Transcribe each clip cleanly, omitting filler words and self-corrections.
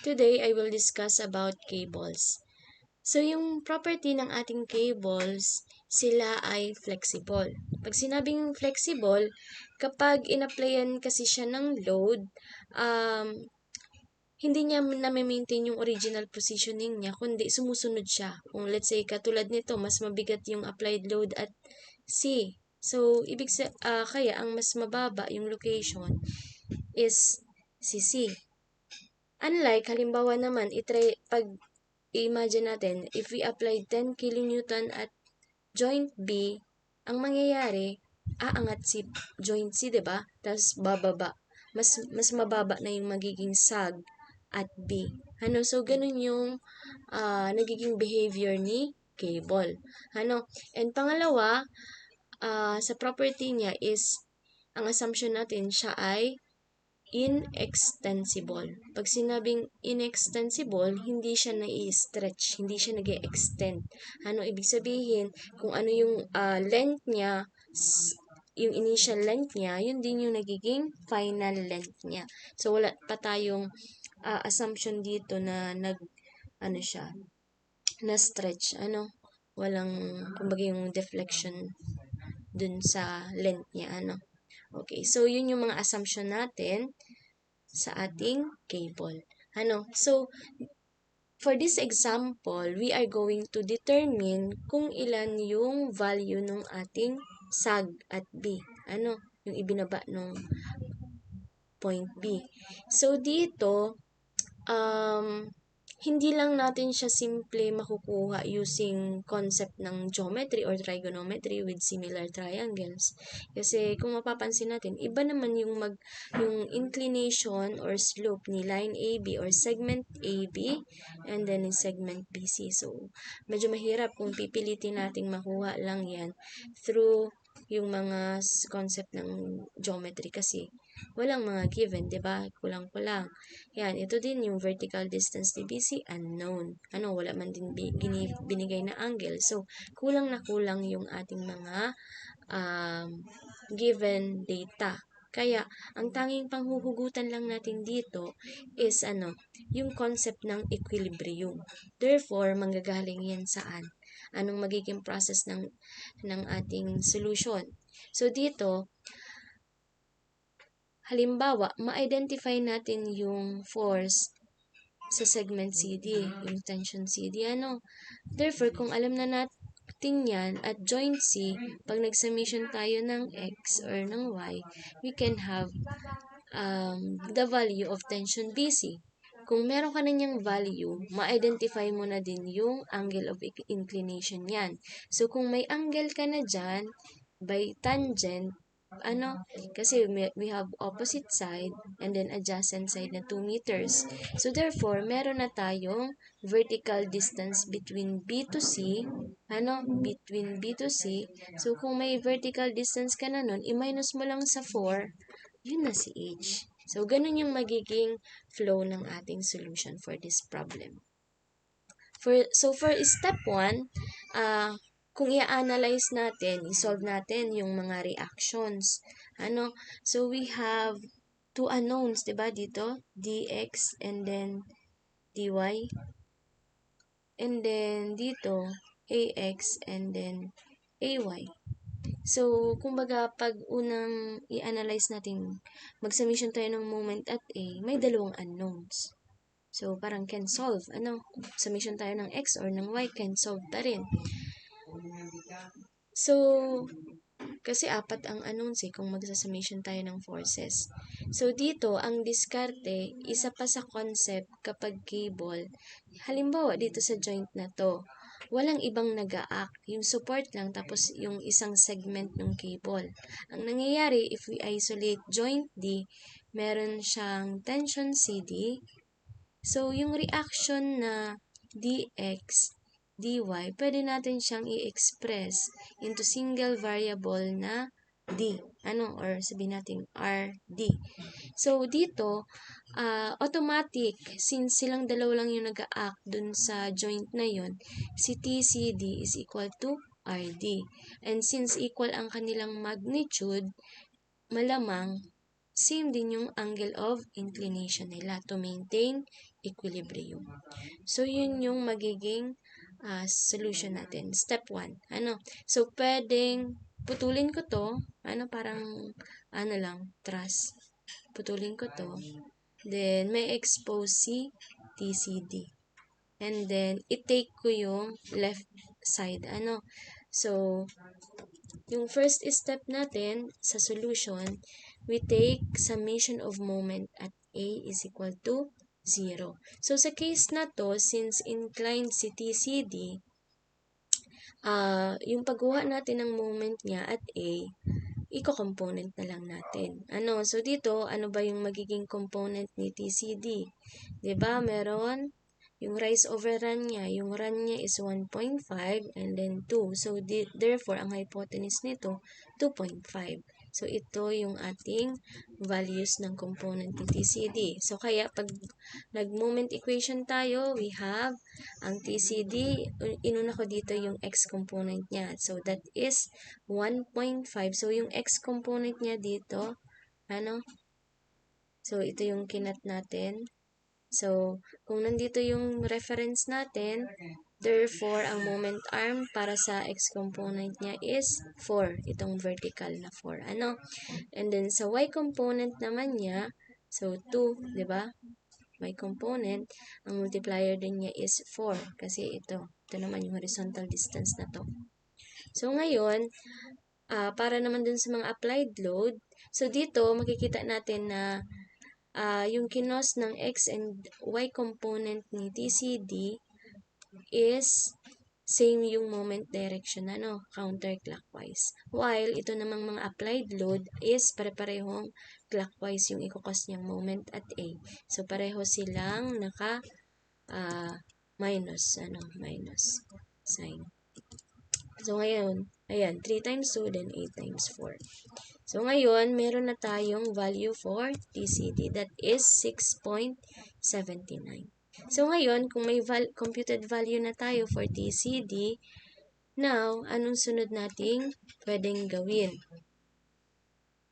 Today, I will discuss about cables. So, yung property ng ating cables, sila ay flexible. Pag sinabing flexible, kapag in-applyan kasi siya ng load, hindi niya na-maintain yung original positioning niya, kundi sumusunod siya. Kung let's say, katulad nito, mas mabigat yung applied load at C. So, kaya ang mas mababa yung location is C. Unlike, halimbawa naman, pag i-imagine natin, if we apply 10 kilonewton at joint B, ang mangyayari, aangat si joint C, diba? Tapos bababa. Mas mababa na yung magiging sag at B. So, ganun yung nagiging behavior ni cable. And pangalawa, sa property niya is, ang assumption natin, siya ay inextensible. Pag sinabing inextensible, hindi siya nai-stretch, hindi siya nag-extend. Ibig sabihin, kung ano yung length niya, yung initial length niya, yun din yung nagiging final length niya. So, wala pa tayong assumption dito na na stretch, walang, kumbaga yung deflection dun sa length niya, Okay, so yun yung mga assumption natin sa ating cable. So, for this example, we are going to determine kung ilan yung value ng ating sag at B. Yung ibinaba ng point B. So, dito, hindi lang natin siya simple makukuha using concept ng geometry or trigonometry with similar triangles. Kasi kung mapapansin natin, iba naman yung inclination or slope ni line AB or segment AB and then yung segment BC. So, medyo mahirap kung pipilitin nating makuha lang yan through yung mga concept ng geometry kasi walang mga given, 'di ba? Kulang-kulang. Yan, ito din yung vertical distance ni BC unknown. Wala man din binigay na angle. So, kulang na kulang yung ating mga given data. Kaya, ang tanging panghuhugutan lang natin dito is yung concept ng equilibrium. Therefore, manggagaling yan saan? Anong magiging process ng ating solution? So, dito, halimbawa, ma-identify natin yung force sa segment CD, yung tension CD, Therefore, kung alam na natin yan at joint C, pag nag-summation tayo ng X or ng Y, we can have the value of tension BC. Kung meron ka na niyang value, ma-identify mo na din yung angle of inclination yan. So, kung may angle ka na dyan, by tangent, kasi we have opposite side and then adjacent side na 2 meters. So, therefore, meron na tayong vertical distance between B to C, between B to C. So, kung may vertical distance ka na nun, i-minus mo lang sa 4, yun na si H. So, ganun yung magiging flow ng ating solution for this problem. So, for step 1, kung i-analyze natin, i-solve natin yung mga reactions. So, we have two unknowns, diba, dito? dx and then dy. And then, dito, ax and then ay. So, kumbaga, pag unang i-analyze natin, mag-summation tayo ng moment at A, may dalawang unknowns. So, parang can solve. Summation tayo ng X or ng Y, can solve pa rin. So, kasi 4 ang unknowns kung magsa-summation tayo ng forces. So, dito, ang diskarte, isa pa sa concept kapag cable, halimbawa dito sa joint na to, walang ibang nag-a-act. Yung support lang, tapos yung isang segment ng cable. Ang nangyayari, if we isolate joint D, meron siyang tension CD. So, yung reaction na dx, dy, pwede natin siyang i-express into single variable na d. Or sabihin natin rd. So, dito, automatic, since silang dalawa lang yung nag-a-act dun sa joint na yun, si TCD is equal to RD. And since equal ang kanilang magnitude, malamang same din yung angle of inclination nila to maintain equilibrium. So, yun yung magiging solution natin. Step 1. So, pwedeng putulin ko to. Parang, truss. Putulin ko to. Then, may expose si TCD. And then, i-take ko yung left side. So, yung first step natin sa solution, we take summation of moment at A is equal to 0. So, sa case na to, since inclined si TCD, yung pagkuha natin ng moment niya at A, i-component na lang natin. So, dito, ano ba yung magiging component ni TCD? Diba, meron yung rise over run niya. Yung run niya is 1.5 and then 2. So, therefore, ang hypotenuse nito, 2.5. So, ito yung ating values ng component ni TCD. So, kaya pag nag-moment equation tayo, we have ang TCD, inuna ko dito yung x component niya. So, that is 1.5. So, yung x component niya dito, So, ito yung kinat natin. So, kung nandito yung reference natin, therefore, ang moment arm para sa x component niya is 4. Itong vertical na 4. And then, sa y component naman niya, so 2, di ba? Y component, ang multiplier din niya is 4. Kasi ito naman yung horizontal distance na to. So, ngayon, para naman dun sa mga applied load, so dito, makikita natin na yung kinos ng x and y component ni TCD is same yung moment direction, counterclockwise. While ito namang mga applied load is pare-parehong clockwise yung ikukos niyang moment at A. So, pareho silang naka minus sign. So, ngayon, ayan, 3 times 2, then 8 times 4. So, ngayon, meron na tayong value for TCD. That is 6.79. So, ngayon, kung may computed value na tayo for TCD, now, anong sunod nating pwedeng gawin?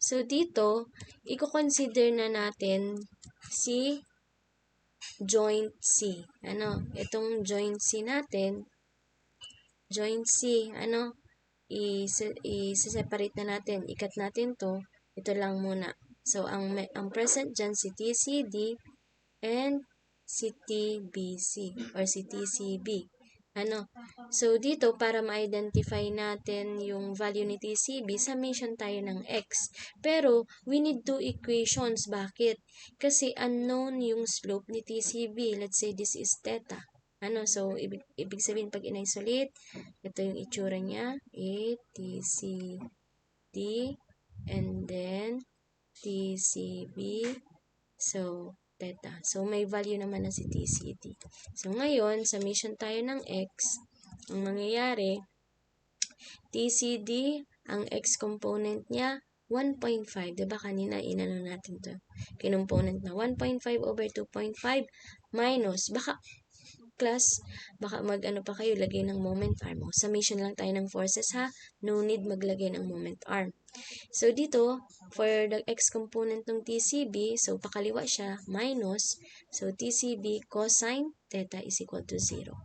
So, dito, i-consider na natin si joint C. Itong joint C natin, i-separate na natin. Ikat natin to. Ito lang muna. So, ang present dyan si TCD and si TBC or si TCB. So, dito, para ma-identify natin yung value ni TCB, summation tayo ng X. Pero, we need two equations. Bakit? Kasi unknown yung slope ni TCB. Let's say this is theta. So, ibig sabihin, pag in-isolate, ito yung itsura niya. TCD, and then TCB. So, theta. So, may value naman na si TCD. So, ngayon, summation tayo ng X. Ang mangyayari, TCD, ang X component niya, 1.5. Diba kanina, inano natin to. Kinomponent na 1.5 over 2.5 minus, baka mag-ano pa kayo, lagay ng moment arm. Summation lang tayo ng forces ha. No need maglagay ng moment arm. So, dito, for the x component ng TCB, so, pakaliwa siya, minus. So, TCB cosine theta is equal to 0.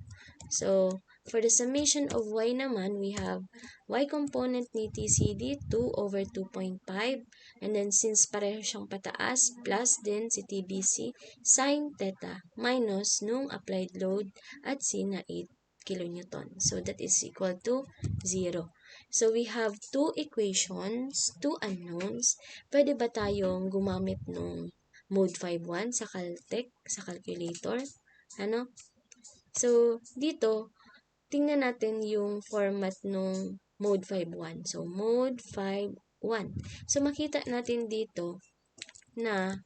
So, for the summation of y naman, we have y component ni TCD, 2 over 2.5. And then, since pareho siyang pataas, plus din si TBC, sine theta, minus nung applied load at C na 8 kilonewton. So, that is equal to 0. So, we have two equations, two unknowns. Pwede ba tayong gumamit nung mode 5.1 sa Caltech, sa calculator? So, dito, tingnan natin yung format nung mode 5.1. So, mode 5.1. So, makita natin dito na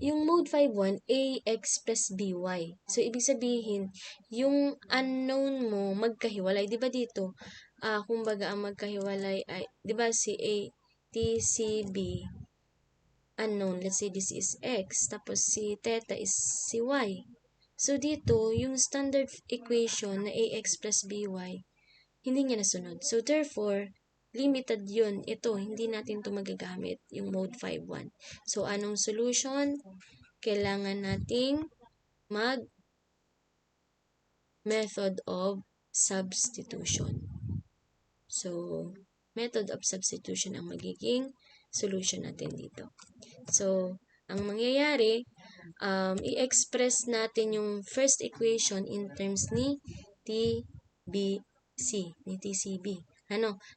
yung mode 5.1, AX plus BY. So, ibig sabihin, yung unknown mo magkahiwalay. Diba dito, kumbaga ang magkahiwalay ay, diba si TCB, unknown, let's say this is X, tapos si theta is si Y. So, dito, yung standard equation na AX plus BY, hindi niya nasunod. So, therefore, limited yun. Ito, hindi natin to magagamit, yung mode 5.1. So, anong solution? Kailangan nating method of substitution. So, method of substitution ang magiging solution natin dito. So, ang mangyayari, i-express natin yung first equation in terms ni TCB.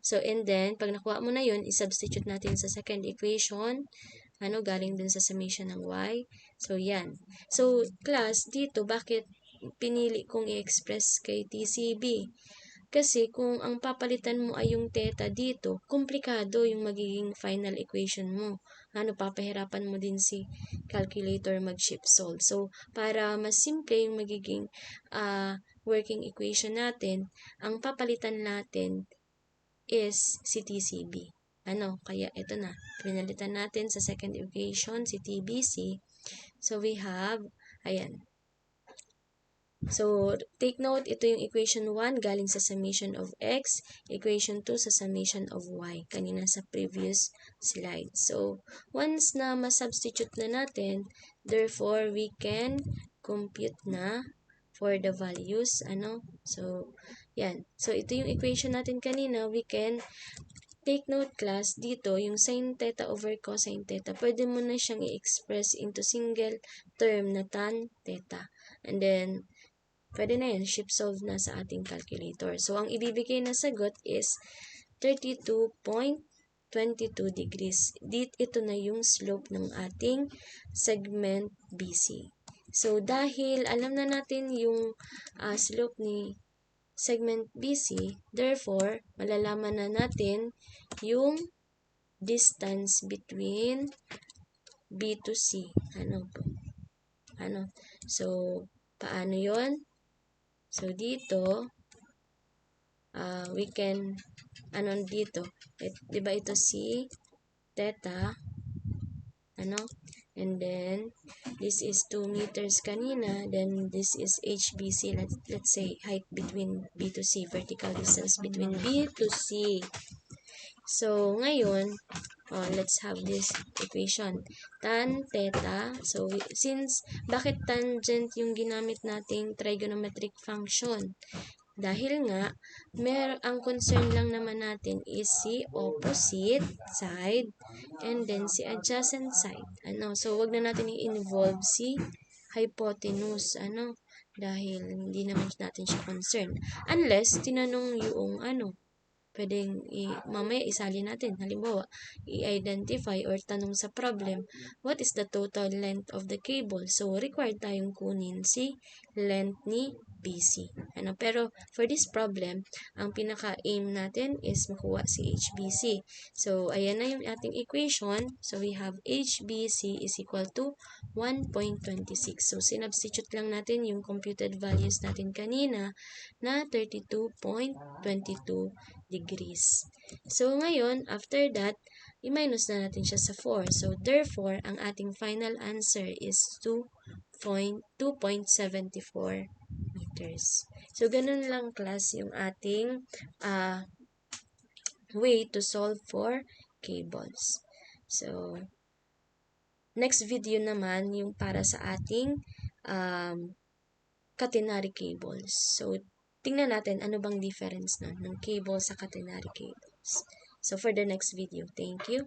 So, and then, pag nakuha mo na yun, i-substitute natin sa second equation, galing dun sa summation ng y. So, yan. So, class, dito, bakit pinili kong i-express kay TCB? Kasi kung ang papalitan mo ay yung theta dito, komplikado yung magiging final equation mo. Papahirapan mo din si calculator mag-shift solve. So, para mas simple yung magiging working equation natin, ang papalitan natin is si TCB. Kaya ito na. Pinalitan natin sa second equation si TBC. So, we have, ayan. So, take note, ito yung equation 1 galing sa summation of x, equation 2 sa summation of y, kanina sa previous slide. So, once na ma-substitute na natin, therefore, we can compute na for the values, So, yan. So, ito yung equation natin kanina, we can take note class, dito, yung sin theta over cosine theta, pwede mo na siyang i-express into single term na tan theta. And then, pwede na yan, shift solve na sa ating calculator. So, ang ibibigay na sagot is 32.22 degrees. Ito na yung slope ng ating segment BC. So, dahil alam na natin yung slope ni segment BC, therefore, malalaman na natin yung distance between B to C. So, paano yon? So, dito, we can, dito, diba ito si theta, and then, this is 2 meters kanina, then this is HBC, let's say, height between B to C, vertical distance between B to C. So, ngayon, let's have this equation. Tan theta, so bakit tangent yung ginamit nating trigonometric function? Dahil nga, ang concern lang naman natin is si opposite side and then si adjacent side. So, wag na natin i-involve si hypotenuse. Dahil hindi naman natin siya concern. Unless, tinanong yung pwedeng mamaya isali natin. Halimbawa, i-identify or tanong sa problem, what is the total length of the cable? So, required tayong kunin si length ni BC. Pero, for this problem, ang pinaka-aim natin is makuha si HBC. So, ayan na yung ating equation. So, we have HBC is equal to 1.26. So, sinubstitute lang natin yung computed values natin kanina na 32.22 degrees. So, ngayon, after that, i-minus na natin siya sa 4. So, therefore, ang ating final answer is 2.74 meters. So, ganun lang class yung ating way to solve for cables. So, next video naman yung para sa ating catenary cables. So, tingnan natin ano bang difference ng cable sa catenary cables. So, for the next video, thank you.